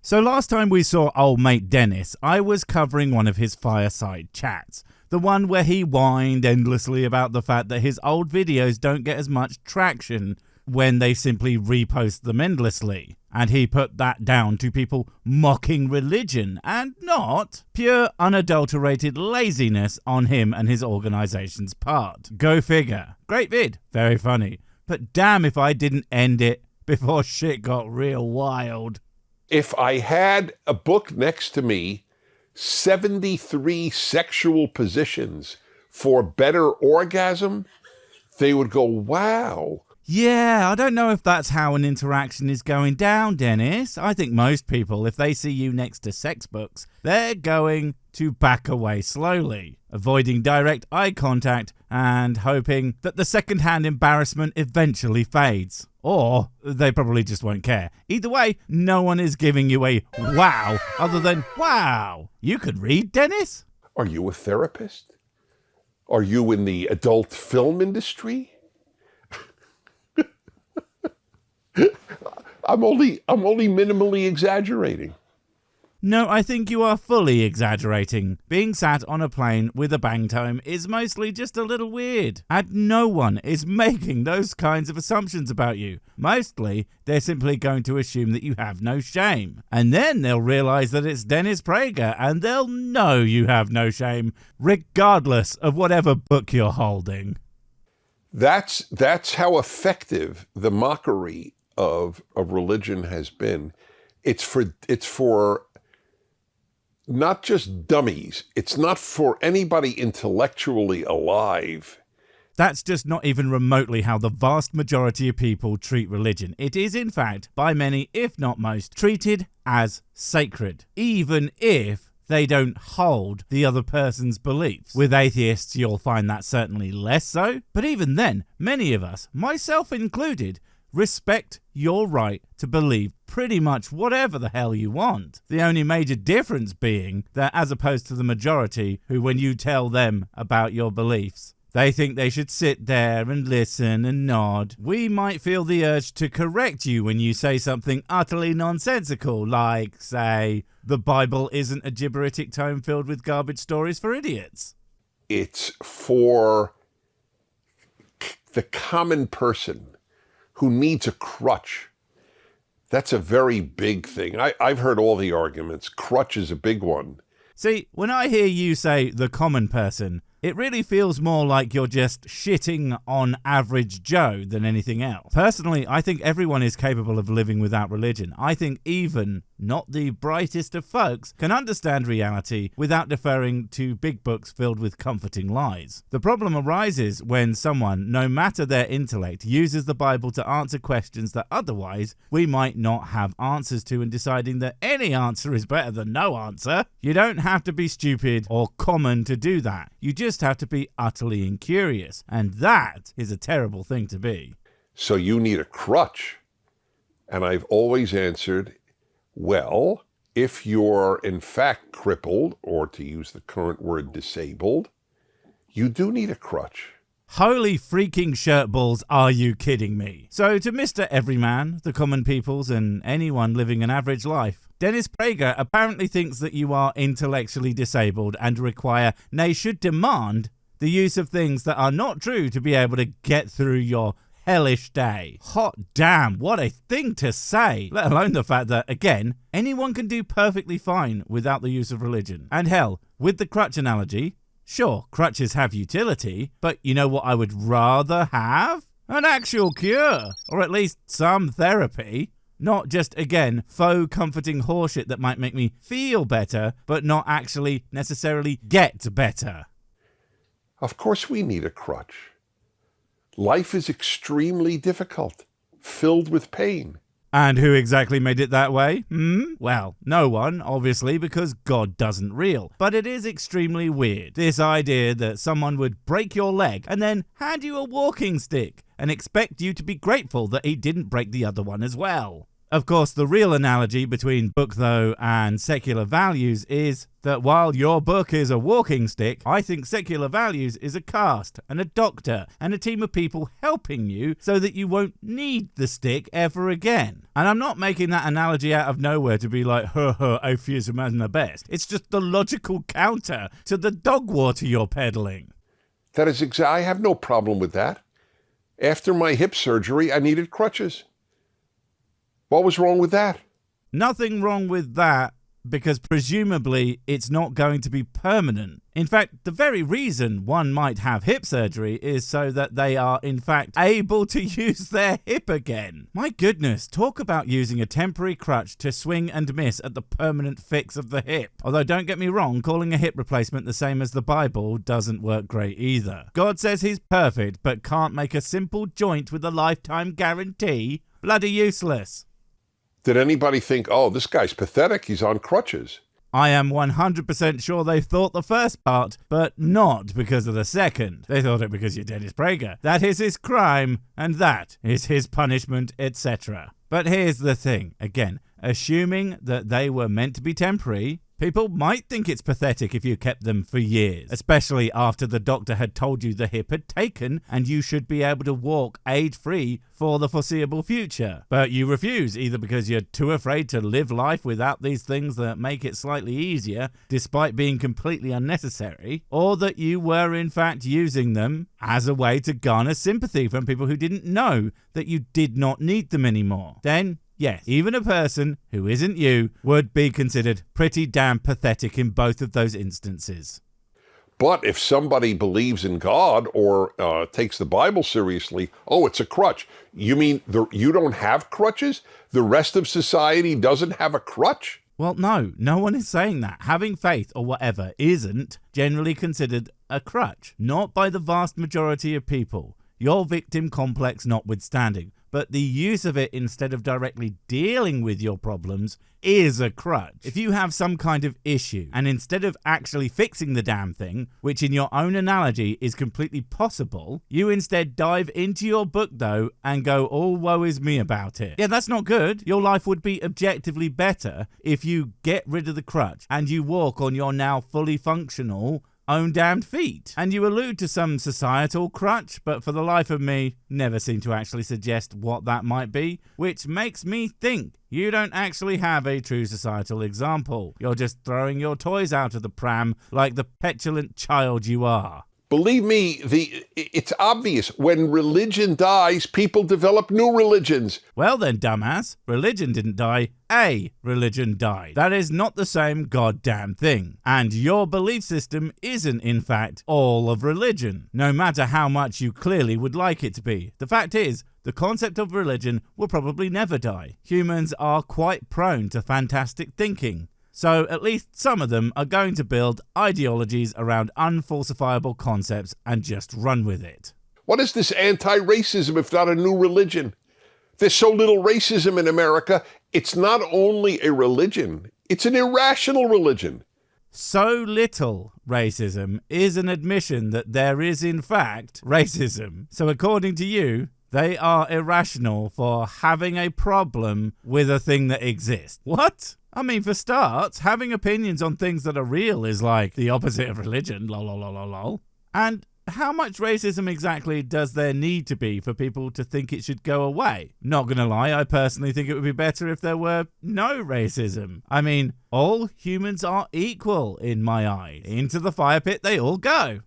So last time we saw old mate Dennis, I was covering one of his fireside chats. The one where he whined endlessly about the fact that his old videos don't get as much traction when they simply repost them endlessly. And he put that down to people mocking religion and not pure unadulterated laziness on him and his organization's part. Go figure. Great vid. Very funny. But damn if I didn't end it before shit got real wild. If I had a book next to me, 73 sexual positions for better orgasm, they would go, wow. Yeah, I don't know if that's how an interaction is going down, Dennis. I think most people, if they see you next to sex books, they're going to back away slowly, avoiding direct eye contact and hoping that the second-hand embarrassment eventually fades. Or they probably just won't care. Either way, no one is giving you a wow other than, wow, you could read, Dennis? Are you a therapist? Are you in the adult film industry? I'm only minimally exaggerating. No, I think you are fully exaggerating. Being sat on a plane with a bang tome is mostly just a little weird. And no one is making those kinds of assumptions about you. Mostly, they're simply going to assume that you have no shame. And then they'll realize that it's Dennis Prager, and they'll know you have no shame, regardless of whatever book you're holding. That's how effective the mockery of religion has been. It's for not just dummies. It's not for anybody intellectually alive. That's just not even remotely how the vast majority of people treat religion. It is, in fact, by many, if not most, treated as sacred, even if they don't hold the other person's beliefs. With atheists, you'll find that certainly less so. But even then, many of us, myself included, respect your right to believe pretty much whatever the hell you want. The only major difference being that as opposed to the majority who, when you tell them about your beliefs, they think they should sit there and listen and nod, we might feel the urge to correct you when you say something utterly nonsensical, like, say, the Bible isn't a gibberitic tome filled with garbage stories for idiots. It's for the common person who needs a crutch. That's a very big thing. I've heard all the arguments. Crutch is a big one. See, when I hear you say the common person, it really feels more like you're just shitting on average Joe than anything else. Personally, I think everyone is capable of living without religion. I think even not the brightest of folks can understand reality without deferring to big books filled with comforting lies. The problem arises when someone, no matter their intellect, uses the Bible to answer questions that otherwise we might not have answers to, and deciding that any answer is better than no answer. You don't have to be stupid or common to do that. You just have to be utterly incurious, and that is a terrible thing to be. So you need a crutch. And I've always answered, well, if you're in fact crippled, or to use the current word, disabled, you do need a crutch. Holy freaking shirtballs, are you kidding me? So to Mr. Everyman, the common peoples, and anyone living an average life, Dennis Prager apparently thinks that you are intellectually disabled and require, nay should demand, the use of things that are not true to be able to get through your hellish day. Hot damn, what a thing to say, let alone the fact that, again, anyone can do perfectly fine without the use of religion. And hell, with the crutch analogy, sure, crutches have utility, but you know what I would rather have? An actual cure, or at least some therapy. Not just, again, faux comforting horseshit that might make me feel better, but not actually necessarily get better. Of course we need a crutch. Life is extremely difficult, filled with pain. And who exactly made it that way? Well, no one, obviously, because God doesn't reel. But it is extremely weird, this idea that someone would break your leg and then hand you a walking stick and expect you to be grateful that he didn't break the other one as well. Of course, the real analogy between book, though, and secular values is that while your book is a walking stick, I think secular values is a cast and a doctor and a team of people helping you so that you won't need the stick ever again. And I'm not making that analogy out of nowhere to be like, atheism isn't the best. It's just the logical counter to the dog water you're peddling. That is I have no problem with that. After my hip surgery, I needed crutches. What was wrong with that? Nothing wrong with that, because presumably it's not going to be permanent. In fact, the very reason one might have hip surgery is so that they are in fact able to use their hip again. My goodness, talk about using a temporary crutch to swing and miss at the permanent fix of the hip. Although don't get me wrong, calling a hip replacement the same as the Bible doesn't work great either. God says he's perfect but can't make a simple joint with a lifetime guarantee. Bloody useless. Did anybody think, oh, this guy's pathetic, he's on crutches? I am 100% sure they thought the first part, but not because of the second. They thought it because you're Dennis Prager. That is his crime, and that is his punishment, etc. But here's the thing. Again, assuming that they were meant to be temporary, people might think it's pathetic if you kept them for years, especially after the doctor had told you the hip had taken and you should be able to walk aid-free for the foreseeable future. But you refuse, either because you're too afraid to live life without these things that make it slightly easier, despite being completely unnecessary, or that you were in fact using them as a way to garner sympathy from people who didn't know that you did not need them anymore. Then, yes, even a person who isn't you would be considered pretty damn pathetic in both of those instances. But if somebody believes in God or takes the Bible seriously, oh, it's a crutch. You mean you don't have crutches? The rest of society doesn't have a crutch? Well, no one is saying that. Having faith or whatever isn't generally considered a crutch. Not by the vast majority of people. Your victim complex notwithstanding. But the use of it instead of directly dealing with your problems is a crutch. If you have some kind of issue, and instead of actually fixing the damn thing, which in your own analogy is completely possible, you instead dive into your book though and go, oh, woe is me about it. Yeah, that's not good. Your life would be objectively better if you get rid of the crutch and you walk on your now fully functional own damned feet. And you allude to some societal crutch, but for the life of me, never seem to actually suggest what that might be, which makes me think you don't actually have a true societal example. You're just throwing your toys out of the pram like the petulant child you are. Believe me, it's obvious. When religion dies, people develop new religions. Well then, dumbass, religion didn't die, a religion died. That is not the same goddamn thing. And your belief system isn't, in fact, all of religion, no matter how much you clearly would like it to be. The fact is, the concept of religion will probably never die. Humans are quite prone to fantastic thinking. So at least some of them are going to build ideologies around unfalsifiable concepts and just run with it. What is this anti-racism if not a new religion? There's so little racism in America. It's not only a religion, it's an irrational religion. So little racism is an admission that there is in fact racism. So according to you, they are irrational for having a problem with a thing that exists. What? I mean, for starts, having opinions on things that are real is like the opposite of religion, lol, lol, lol, lol, lol. And how much racism exactly does there need to be for people to think it should go away? Not gonna lie, I personally think it would be better if there were no racism. I mean, all humans are equal in my eyes. Into the fire pit they all go.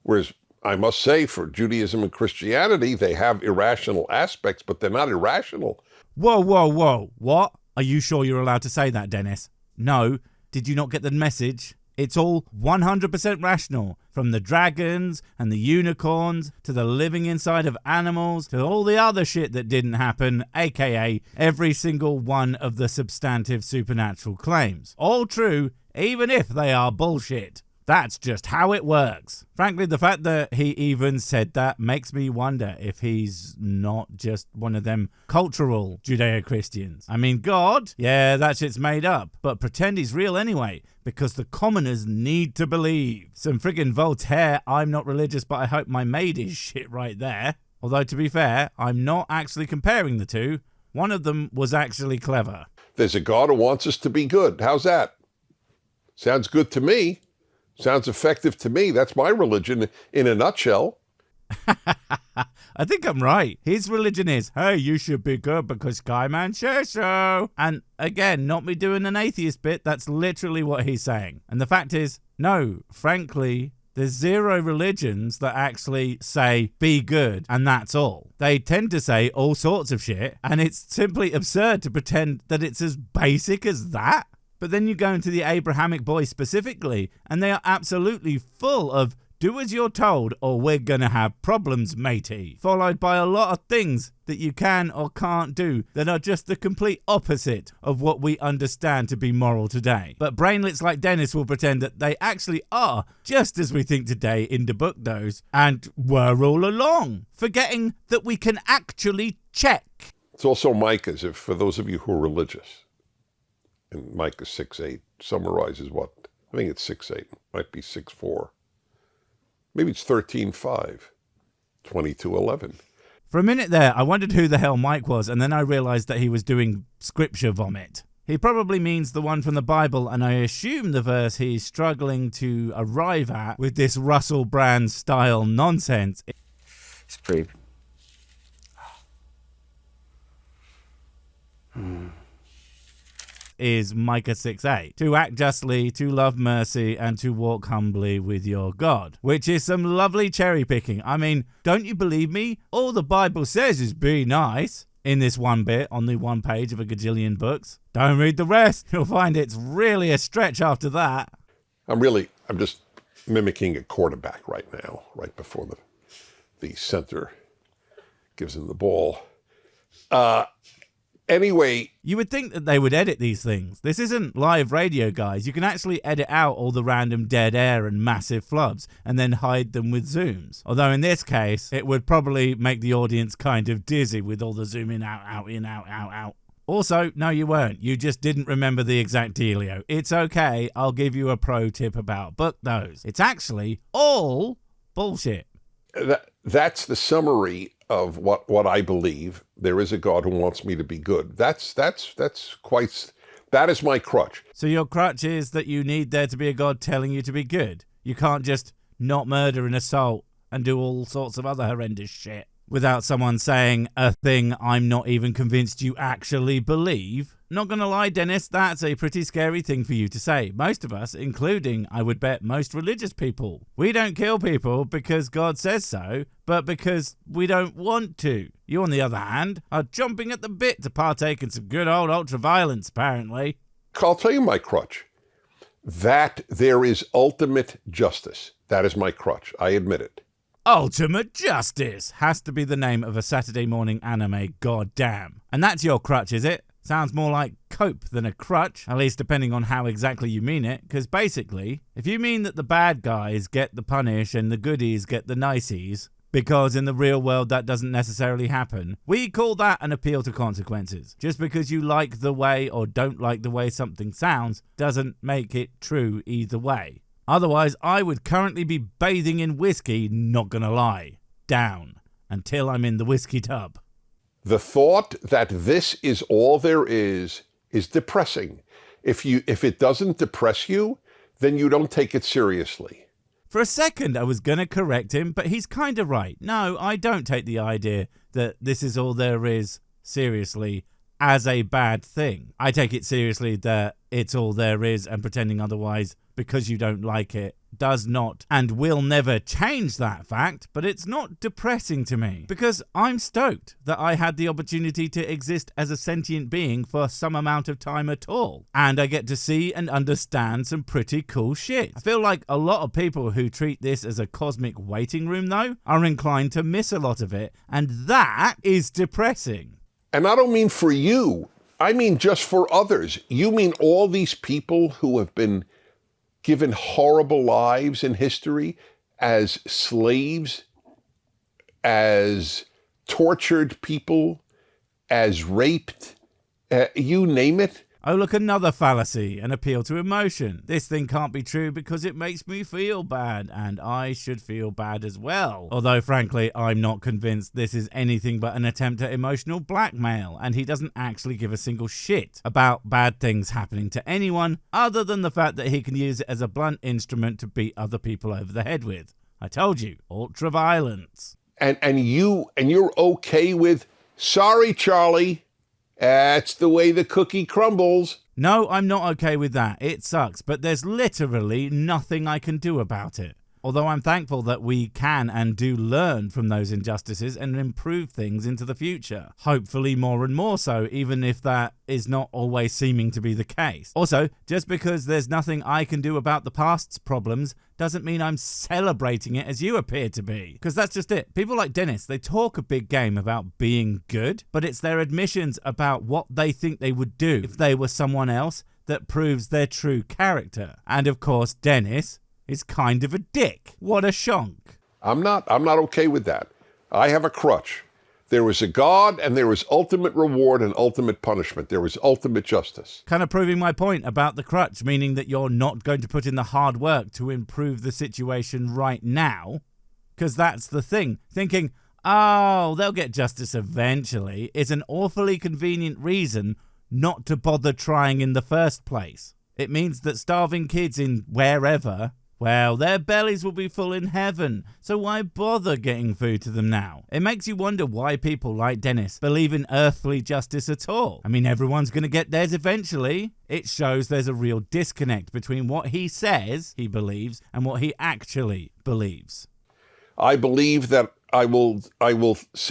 Whereas, I must say, for Judaism and Christianity, they have irrational aspects, but they're not irrational. Whoa, what? Are you sure you're allowed to say that, Dennis? No. Did you not get the message? It's all 100% rational, from the dragons and the unicorns to the living inside of animals to all the other shit that didn't happen, aka every single one of the substantive supernatural claims. All true, even if they are bullshit. That's just how it works. Frankly, the fact that he even said that makes me wonder if he's not just one of them cultural Judeo-Christians. I mean, God, yeah, that shit's made up, but pretend he's real anyway, because the commoners need to believe. Some friggin' Voltaire, I'm not religious, but I hope my maid is shit right there. Although, to be fair, I'm not actually comparing the two. One of them was actually clever. There's a God who wants us to be good. How's that? Sounds good to me. Sounds effective to me. That's my religion in a nutshell. I think I'm right. His religion is, hey, you should be good because Skyman says so. And again, not me doing an atheist bit, that's literally what he's saying. And the fact is, no, frankly, there's zero religions that actually say, be good, and that's all. They tend to say all sorts of shit, and it's simply absurd to pretend that it's as basic as that. But then you go into the Abrahamic boys specifically, and they are absolutely full of do as you're told or we're gonna have problems, matey. Followed by a lot of things that you can or can't do that are just the complete opposite of what we understand to be moral today. But brainlets like Dennis will pretend that they actually are just as we think today in the book knows, and were all along, forgetting that we can actually check. It's also Micah's, if for those of you who are religious. And Micah 6:8 summarizes what? I think it's 6:8, might be 6:4. Maybe it's 13:5, 22:11. For a minute there, I wondered who the hell Mike was, and then I realized that he was doing scripture vomit. He probably means the one from the Bible, and I assume the verse he's struggling to arrive at with this Russell Brand style nonsense. It's pretty... is Micah 6:8. To act justly, to love mercy, and to walk humbly with your God. Which is some lovely cherry picking. I mean, don't you believe me? All the Bible says is be nice. In this one bit on the one page of a gajillion books. Don't read the rest. You'll find it's really a stretch after that. I'm just mimicking a quarterback right now, right before the center gives him the ball. Anyway, you would think that they would edit these things. This isn't live radio, guys. You can actually edit out all the random dead air and massive flubs and then hide them with zooms. Although in this case, it would probably make the audience kind of dizzy with all the zoom in, out, in, out. Also, no, you weren't. You just didn't remember the exact dealio. It's okay. I'll give you a pro tip about book those. It's actually all bullshit. That's the summary of what I believe. There is a God who wants me to be good. That is my crutch. So your crutch is that you need there to be a God telling you to be good. You can't just not murder and assault and do all sorts of other horrendous shit without someone saying a thing I'm not even convinced you actually believe. Not gonna lie, Dennis, that's a pretty scary thing for you to say. Most of us, including, I would bet, most religious people. We don't kill people because God says so, but because we don't want to. You, on the other hand, are jumping at the bit to partake in some good old ultra-violence, apparently. I'll tell you my crutch. That there is ultimate justice. That is my crutch. I admit it. Ultimate Justice has to be the name of a Saturday morning anime, goddamn. And that's your crutch, is it? Sounds more like cope than a crutch, at least depending on how exactly you mean it, because basically, if you mean that the bad guys get the punish and the goodies get the niceys, because in the real world that doesn't necessarily happen, we call that an appeal to consequences. Just because you like the way or don't like the way something sounds doesn't make it true either way. Otherwise, I would currently be bathing in whiskey, not gonna lie, down, until I'm in the whiskey tub. The thought that this is all there is depressing. If it doesn't depress you, then you don't take it seriously. For a second, I was going to correct him, but he's kind of right. No, I don't take the idea that this is all there is seriously as a bad thing. I take it seriously that it's all there is, and pretending otherwise because you don't like it does not and will never change that fact, but it's not depressing to me because I'm stoked that I had the opportunity to exist as a sentient being for some amount of time at all, and I get to see and understand some pretty cool shit. I feel like a lot of people who treat this as a cosmic waiting room though are inclined to miss a lot of it, and that is depressing. And I don't mean for you, I mean just for others. You mean all these people who have been given horrible lives in history as slaves, as tortured people, as raped, you name it. Oh, look, another fallacy, an appeal to emotion. This thing can't be true because it makes me feel bad, and I should feel bad as well. Although, frankly, I'm not convinced this is anything but an attempt at emotional blackmail, and he doesn't actually give a single shit about bad things happening to anyone, other than the fact that he can use it as a blunt instrument to beat other people over the head with. I told you, ultra-violence. And you're okay with, sorry, Charlie, that's the way the cookie crumbles. No, I'm not okay with that. It sucks, but there's literally nothing I can do about it. Although I'm thankful that we can and do learn from those injustices and improve things into the future. Hopefully more and more so, even if that is not always seeming to be the case. Also, just because there's nothing I can do about the past's problems doesn't mean I'm celebrating it as you appear to be. Because that's just it. People like Dennis, they talk a big game about being good, but it's their admissions about what they think they would do if they were someone else that proves their true character. And of course, Dennis is kind of a dick. What a shonk. I'm not okay with that. I have a crutch. There is a God, and there is ultimate reward and ultimate punishment. There is ultimate justice. Kind of proving my point about the crutch, meaning that you're not going to put in the hard work to improve the situation right now. Because that's the thing. Thinking, oh, they'll get justice eventually is an awfully convenient reason not to bother trying in the first place. It means that starving kids in wherever, well, their bellies will be full in heaven, so why bother getting food to them now? It makes you wonder why people like Dennis believe in earthly justice at all. I mean, everyone's going to get theirs eventually. It shows there's a real disconnect between what he says he believes and what he actually believes. I believe that I will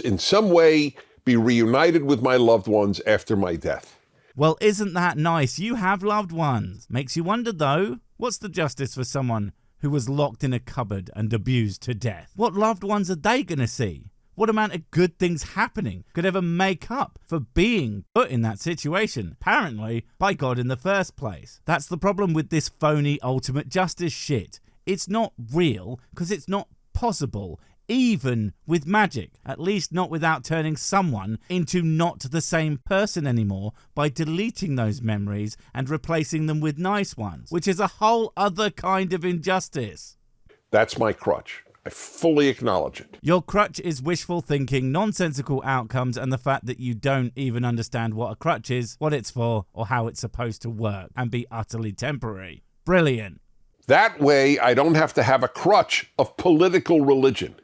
in some way be reunited with my loved ones after my death. Well, isn't that nice? You have loved ones. Makes you wonder, though, what's the justice for someone who was locked in a cupboard and abused to death? What loved ones are they going to see? What amount of good things happening could ever make up for being put in that situation, apparently by God in the first place? That's the problem with this phony ultimate justice shit. It's not real because it's not possible, even with magic, at least not without turning someone into not the same person anymore by deleting those memories and replacing them with nice ones, which is a whole other kind of injustice. That's my crutch. I fully acknowledge it. Your crutch is wishful thinking, nonsensical outcomes, and the fact that you don't even understand what a crutch is, what it's for, or how it's supposed to work, and be utterly temporary. Brilliant. That way, I don't have to have a crutch of political religion,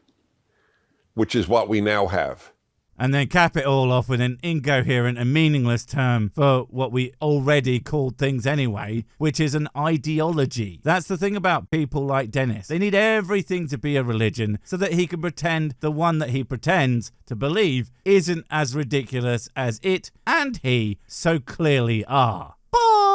which is what we now have. And then cap it all off with an incoherent and meaningless term for what we already called things anyway, which is an ideology. That's the thing about people like Dennis. They need everything to be a religion so that he can pretend the one that he pretends to believe isn't as ridiculous as it and he so clearly are. Bye!